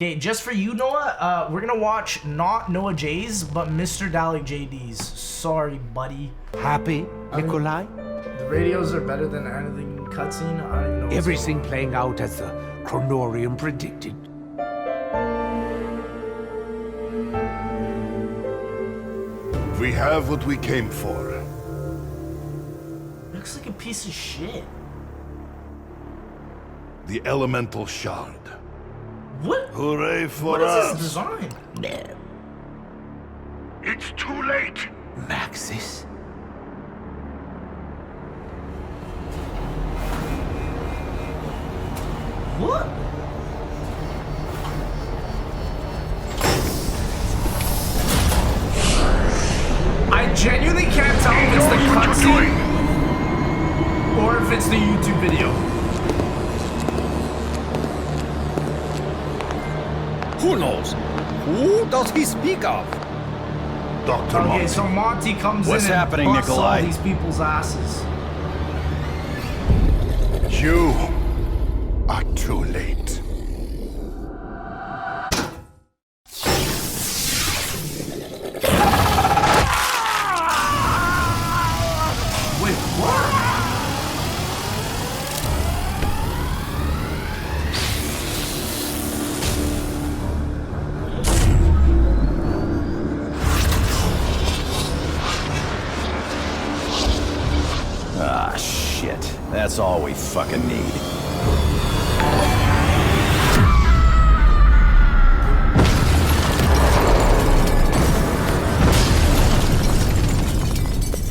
Okay, just for you, Noah, we're gonna watch not Noah J's, but Mr. Dalek JD's. Sorry, buddy. Happy, Nikolai? The radios are better than anything cutscene. I don't even know. Everything playing out as the Chronorium predicted. We have what we came for. Looks like a piece of shit. The elemental shard. What? Hooray for What is us! this design? It's too late! Maxis? What? I genuinely can't tell if it's the cutscene or if it's the YouTube video. Who knows? Who does he speak of? Dr. Okay, Monty. so Monty comes What's in and happening, busts Nikolai? all these people's asses. You are too late. Wait, what? Ah, shit. That's all we fucking need.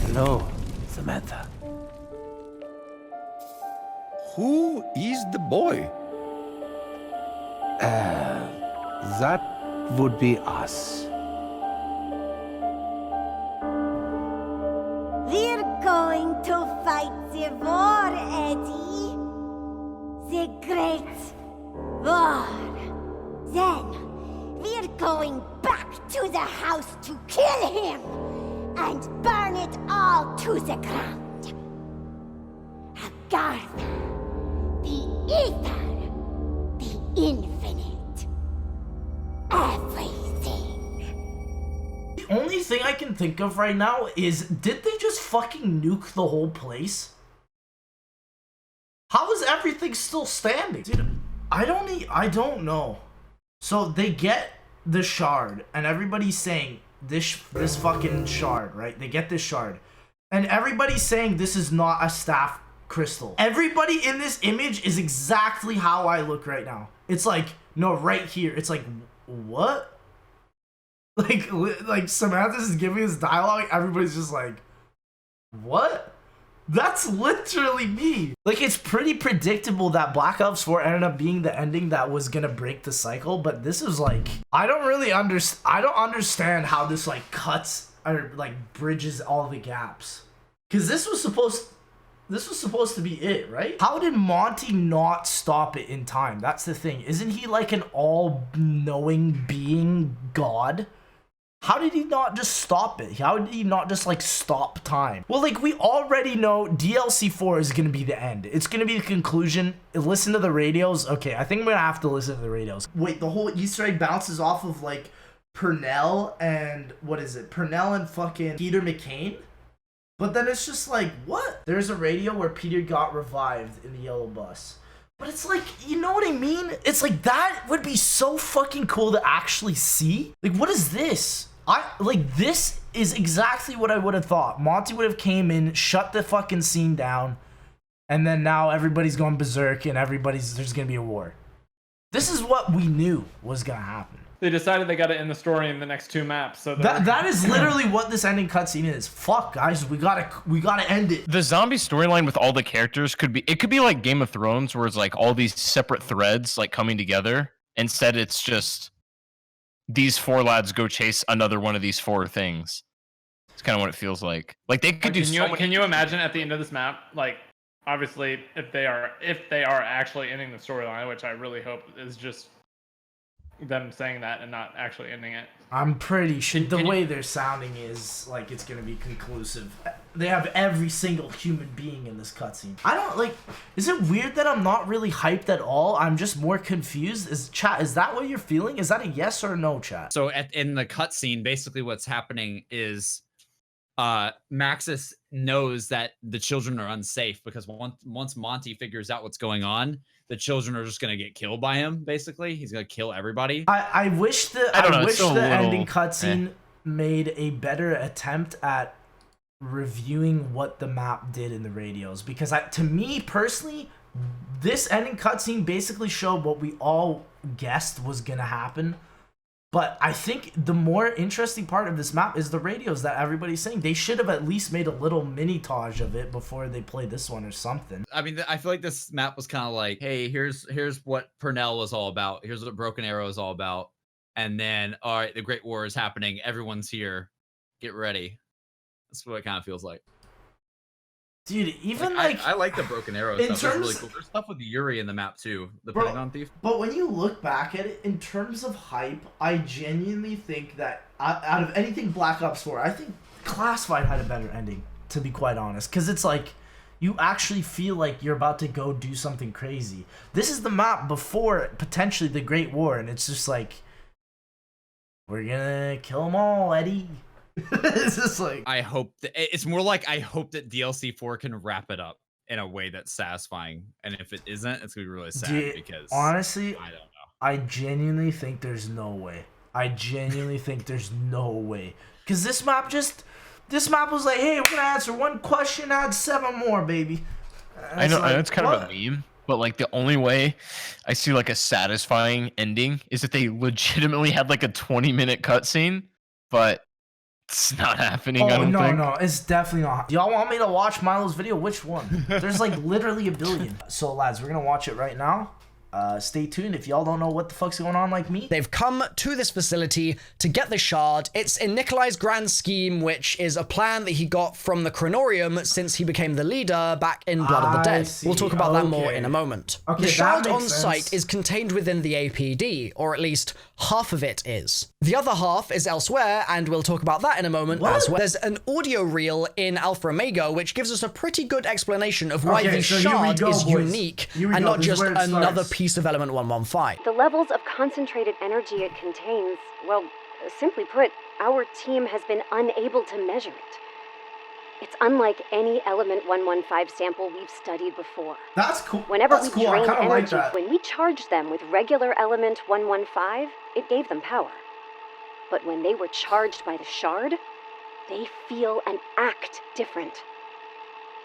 Hello, Samantha. Who is the boy? That would be us. We're going to fight the war, Eddie. The great war. Then, we're going back to the house to kill him and burn it all to the ground. Agartha, the ether, the infinite, everything. The only thing I can think of right now is, did they just fucking nuke the whole place? How is everything still standing? Dude, I don't know. So they get the shard, and everybody's saying this fucking shard, right? They get this shard, and everybody's saying this is not a staff crystal. Everybody in this image is exactly how I look right now. It's like, no, right here. It's like, what? Like Samantha's is giving this dialogue, everybody's just like, what? That's literally me. Like, it's pretty predictable that Black Ops 4 ended up being the ending that was gonna break the cycle, but this is like, I don't understand how this like cuts or like bridges all the gaps. Cause this was supposed to be it, right? How did Monty not stop it in time? That's the thing. Isn't he like an all-knowing being god? How did he not just stop it? How did he not just like stop time? Well, like, we already know DLC 4 is gonna be the end. It's gonna be the conclusion. Listen to the radios. Okay, I think I'm gonna have to listen to the radios. Wait, the whole Easter egg bounces off of like Purnell and what is it? Purnell and fucking Peter McCain? But then it's just like, what? There's a radio where Peter got revived in the yellow bus. But it's like, you know what I mean? It's like, that would be so fucking cool to actually see. Like, what is this? This is exactly what I would have thought. Monty would have came in, shut the fucking scene down, and then now everybody's going berserk and there's gonna be a war. This is what we knew was gonna happen. They decided they got to end the story in the next 2 maps. So that is literally what this ending cutscene is. Fuck, guys, we gotta end it. The zombie storyline with all the characters could be like Game of Thrones, where it's like all these separate threads like coming together. Instead, it's just these 4 lads go chase another one of these 4 things. It's kind of what it feels like. Like they could do so many. Can you imagine at the end of this map, like, obviously, if they are actually ending the storyline, which I really hope is just them saying that and not actually ending it. I'm pretty sure the way they're sounding is like it's gonna be conclusive. they have every single human being in this cutscene. I don't like. Is it weird that I'm not really hyped at all? I'm just more confused. Is that what you're feeling? Is that a yes or a no, chat? So in the cutscene, basically what's happening is Maxis knows that the children are unsafe because once Monty figures out what's going on, the children are just gonna get killed by him. Basically, he's gonna kill everybody. I wish the ending cutscene made a better attempt at reviewing what the map did in the radios, because to me personally, this ending cutscene basically showed what we all guessed was gonna happen. But I think the more interesting part of this map is the radios that everybody's saying. They should have at least made a little mini-tage of it before they played this one or something. I mean, I feel like this map was kind of like, hey, here's what Purnell was all about. Here's what Broken Arrow is all about. And then, all right, the Great War is happening. Everyone's here. Get ready. That's what it kind of feels like. Dude, even I like the Broken Arrow stuff. It's really cool. There's stuff with Yuri in the map too, the Pentagon Thief. But when you look back at it, in terms of hype, I genuinely think that out of anything Black Ops 4, I think Classified had a better ending, to be quite honest. Because it's like, you actually feel like you're about to go do something crazy. This is the map before, potentially, the Great War, and it's just like, we're gonna kill them all, Eddie. It's just like, I hope that it's more like I hope that DLC 4 can wrap it up in a way that's satisfying, and if it isn't, it's gonna be really sad. Because honestly, I don't know. I genuinely think there's no way. I genuinely think there's no way, because this map was like, hey, we're gonna answer one question, add 7 more, baby. I know, like, it's kind of a meme, but like the only way I see like a satisfying ending is if they legitimately had like a 20-minute cutscene, but it's not happening. I don't think. No, it's definitely not. Do y'all want me to watch Milo's video? Which one? There's like literally a billion. So lads, we're gonna watch it right now. Stay tuned if y'all don't know what the fuck's going on like me. They've come to this facility to get the shard. It's in Nikolai's grand scheme, which is a plan that he got from the Chronorium since he became the leader back in Blood of the Dead. We'll talk about that more in a moment. The shard on site is contained within the APD, or at least half of it is. The other half is elsewhere, and we'll talk about that in a moment as well. There's an audio reel in Alpha Omega, which gives us a pretty good explanation of why the shard is unique and not just another piece of Element 115. The levels of concentrated energy it contains, well, simply put, our team has been unable to measure it. It's unlike any Element 115 sample we've studied before. That's cool. Whenever we drained energy, when we charged them with regular Element 115, it gave them power. But when they were charged by the shard, they feel and act different.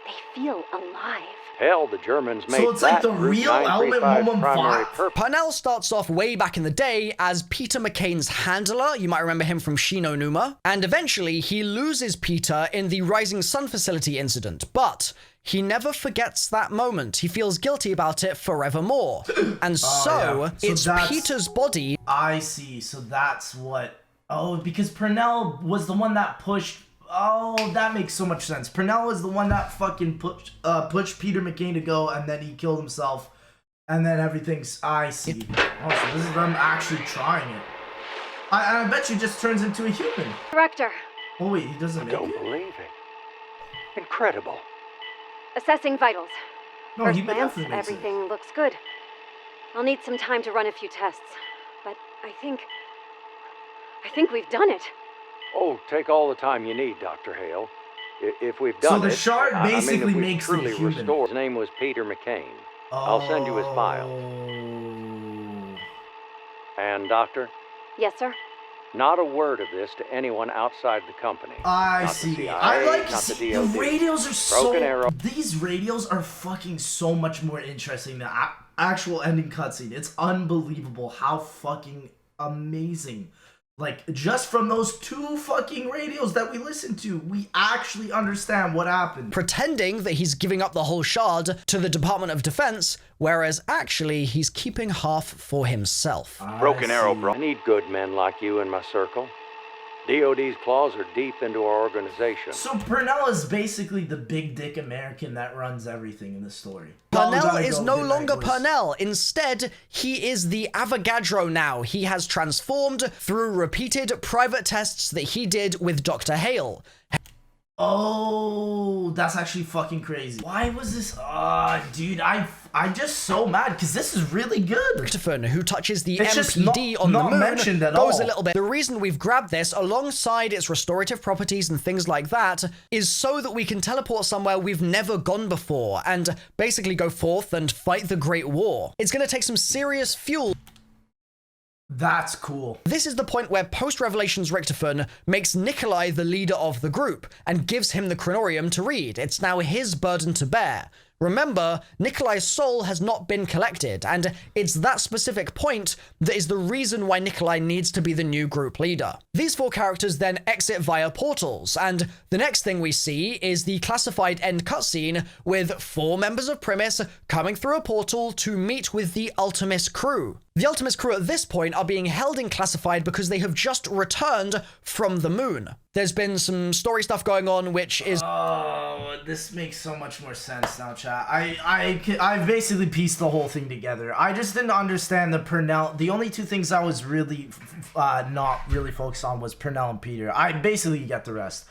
They feel alive. Hell, the Germans made so it's like the real Element 115. Purnell starts off way back in the day as Peter McCain's handler. You might remember him from Shino Numa. And eventually, he loses Peter in the Rising Sun facility incident. But he never forgets that moment. He feels guilty about it forevermore. And it's Peter's body. I see. So that's what... Oh, because Purnell was the one that pushed... Oh, that makes so much sense. Purnell was the one that fucking pushed Peter McCain to go, and then he killed himself, and then everything's... I see. Oh, so this is them actually trying it. I bet you just turns into a human. Director. Oh wait, he doesn't make it? I don't believe it. Incredible. Assessing vitals. No, First glance, everything looks good. I'll need some time to run a few tests, but I think we've done it. Oh, take all the time you need, Dr. Hale. If we've done it... So the shard basically makes him human. Restored. His name was Peter McCain. I'll send you his file. And, Doctor? Yes, sir? Not a word of this to anyone outside the company. I not see. The CIA, I like not the DOD. radios are Broken Arrow. These radios are fucking so much more interesting than actual ending cutscene. It's unbelievable how fucking amazing. Like, just from those 2 fucking radios that we listened to, we actually understand what happened. Pretending that he's giving up the whole shard to the Department of Defense, whereas actually he's keeping half for himself. Broken Arrow, bro. I need good men like you in my circle. DOD's claws are deep into our organization. So Purnell is basically the big dick American that runs everything in the story. Purnell is no longer Purnell. Instead, he is the Avogadro now. He has transformed through repeated private tests that he did with Dr. Hale. Oh, that's actually fucking crazy. Why was this? Dude, I'm just so mad because this is really good. Richtofen, who touches the It's just MPD on the not moon, mentioned at goes all. a little bit. The reason we've grabbed this alongside its restorative properties and things like that is so that we can teleport somewhere we've never gone before and basically go forth and fight the Great War. It's going to take some serious fuel. That's cool. This is the point where post-Revelations Richtofen makes Nikolai the leader of the group and gives him the Chronorium to read. It's now his burden to bear. Remember, Nikolai's soul has not been collected, and it's that specific point that is the reason why Nikolai needs to be the new group leader. These 4 characters then exit via portals, and the next thing we see is the classified end cutscene with 4 members of Primus coming through a portal to meet with the Ultimus crew. The Ultimus crew at this point are being held in classified because they have just returned from the moon. There's been some story stuff going on, which is... Oh, this makes so much more sense now, chat. I basically pieced the whole thing together. I just didn't understand the Purnell. The only 2 things I was really not really focused on was Purnell and Peter. I basically get the rest.